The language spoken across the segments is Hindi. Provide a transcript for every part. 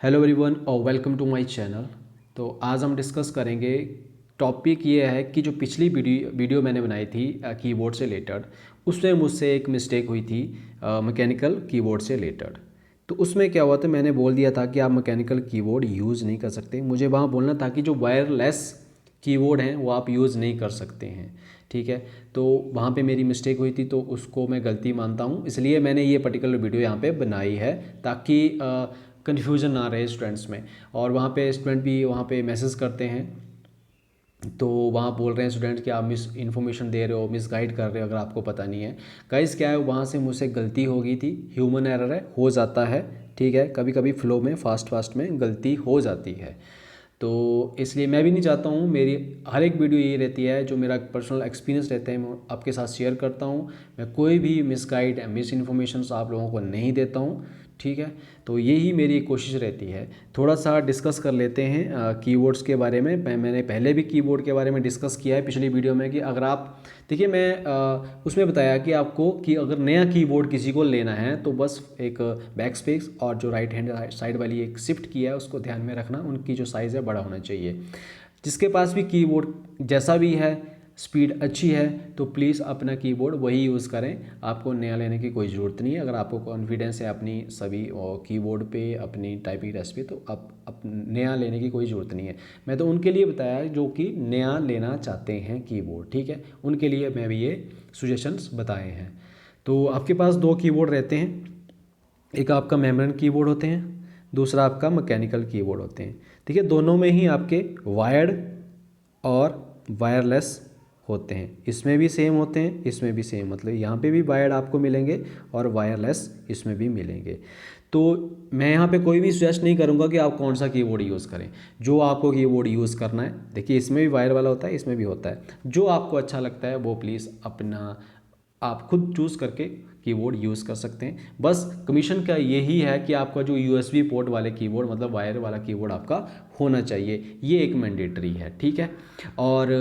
हेलो एवरीवन और वेलकम टू माय चैनल। तो आज हम डिस्कस करेंगे, टॉपिक ये है कि जो पिछली वीडियो मैंने बनाई थी कीबोर्ड से रिलेटेड, उसमें मुझसे एक मिस्टेक हुई थी मैकेनिकल कीबोर्ड से रिलेटेड। तो उसमें क्या हुआ था, मैंने बोल दिया था कि आप मैकेनिकल कीबोर्ड यूज़ नहीं कर सकते। मुझे वहाँ बोलना था कि जो वायरलेस कीबोर्ड हैं वो आप यूज़ नहीं कर सकते हैं, ठीक है। तो वहाँ पे मेरी मिस्टेक हुई थी, तो उसको मैं गलती मानता हूँ, इसलिए मैंने ये पर्टिकुलर वीडियो यहाँ पे बनाई है ताकि कन्फ्यूज़न ना रहे स्टूडेंट्स में। और वहाँ पे स्टूडेंट भी वहाँ पे मैसेज करते हैं, तो वहाँ बोल रहे हैं स्टूडेंट कि आप मिस इन्फॉर्मेशन दे रहे हो, मिस गाइड कर रहे हो अगर आपको पता नहीं है। गाइस क्या है, वहाँ से मुझसे गलती हो गई थी, ह्यूमन एरर है, हो जाता है, ठीक है। कभी कभी फ्लो में फास्ट में गलती हो जाती है। तो इसलिए मैं भी नहीं चाहता हूँ, मेरी हर एक वीडियो ये रहती है, जो मेरा पर्सनल एक्सपीरियंस रहता है मैं आपके साथ शेयर करता हूँ। मैं कोई भी मिस गाइड या मिस इन्फॉर्मेशन आप लोगों को नहीं देता हूँ, ठीक है। तो यही मेरी कोशिश रहती है। थोड़ा सा डिस्कस कर लेते हैं कीबोर्ड्स के बारे में। मैंने पहले भी कीबोर्ड के बारे में डिस्कस किया है पिछली वीडियो में, कि अगर आप देखिए, मैं उसमें बताया कि आपको कि अगर नया कीबोर्ड किसी को लेना है तो बस एक बैक स्पेस और जो राइट हैंड साइड वाली एक शिफ्ट की है उसको ध्यान में रखना, उनकी जो साइज़ है बड़ा होना चाहिए। जिसके पास भी कीबोर्ड जैसा भी है, स्पीड अच्छी है, तो प्लीज़ अपना कीबोर्ड वही यूज़ करें, आपको नया लेने की कोई ज़रूरत नहीं है। अगर आपको कॉन्फिडेंस है अपनी सभी कीबोर्ड पे, अपनी टाइपिंग रेसिपी, तो आप नया लेने की कोई ज़रूरत नहीं है। मैं तो उनके लिए बताया जो कि नया लेना चाहते हैं कीबोर्ड, ठीक है, उनके लिए मैं भी ये सुजेशंस बताए हैं। तो आपके पास दो कीबोर्ड रहते हैं, एक आपका मेमोरी कीबोर्ड होते हैं, दूसरा आपका मैकेनिकल कीबोर्ड होते हैं, ठीक है। दोनों में ही आपके वायर्ड और वायरलेस होते हैं, इसमें भी सेम होते हैं, इसमें भी सेम, मतलब यहाँ पे भी वायर्ड आपको मिलेंगे और वायरलेस इसमें भी मिलेंगे। तो मैं यहाँ पे कोई भी सजेस्ट नहीं करूँगा कि आप कौन सा कीबोर्ड यूज़ करें। जो आपको कीबोर्ड यूज़ करना है, देखिए इसमें भी वायर वाला होता है, इसमें भी होता है, जो आपको अच्छा लगता है वो प्लीज़ अपना आप खुद चूज़ करके कीबोर्ड यूज़ कर सकते हैं। बस कमीशन का यही है कि आपका जो यूएसबी पोर्ट वाले कीबोर्ड, मतलब वायर वाला कीबोर्ड आपका होना चाहिए, ये एक मैंडेटरी है, ठीक है। और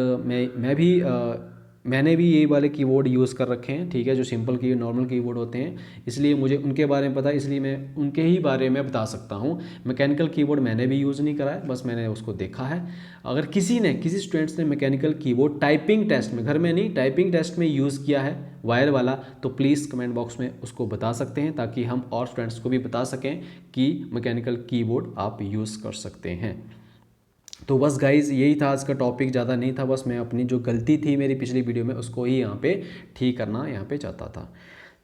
मैंने भी ये वाले कीबोर्ड यूज़ कर रखे हैं, ठीक है, जो सिंपल की नॉर्मल कीबोर्ड होते हैं, इसलिए मुझे उनके बारे में पता है, इसलिए मैं उनके ही बारे में बता सकता हूँ। मैकेनिकल कीबोर्ड मैंने भी यूज़ नहीं करा है, बस मैंने उसको देखा है। अगर किसी स्टूडेंट्स ने मैकेनिकल कीबोर्ड टाइपिंग टेस्ट में, घर में नहीं, टाइपिंग टेस्ट में यूज़ किया है वायर वाला, तो प्लीज़ कमेंट बॉक्स में उसको बता सकते हैं, ताकि हम और स्टूडेंट्स को भी बता सकें कि मैकेनिकल कीबोर्ड आप यूज़ कर सकते हैं। तो बस गाइज़ यही था आज का टॉपिक, ज़्यादा नहीं था, बस मैं अपनी जो गलती थी मेरी पिछली वीडियो में उसको ही यहाँ पे ठीक करना यहाँ पे चाहता था।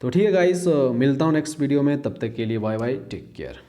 तो ठीक है गाइज़, मिलता हूँ नेक्स्ट वीडियो में, तब तक के लिए बाय बाय, टेक केयर।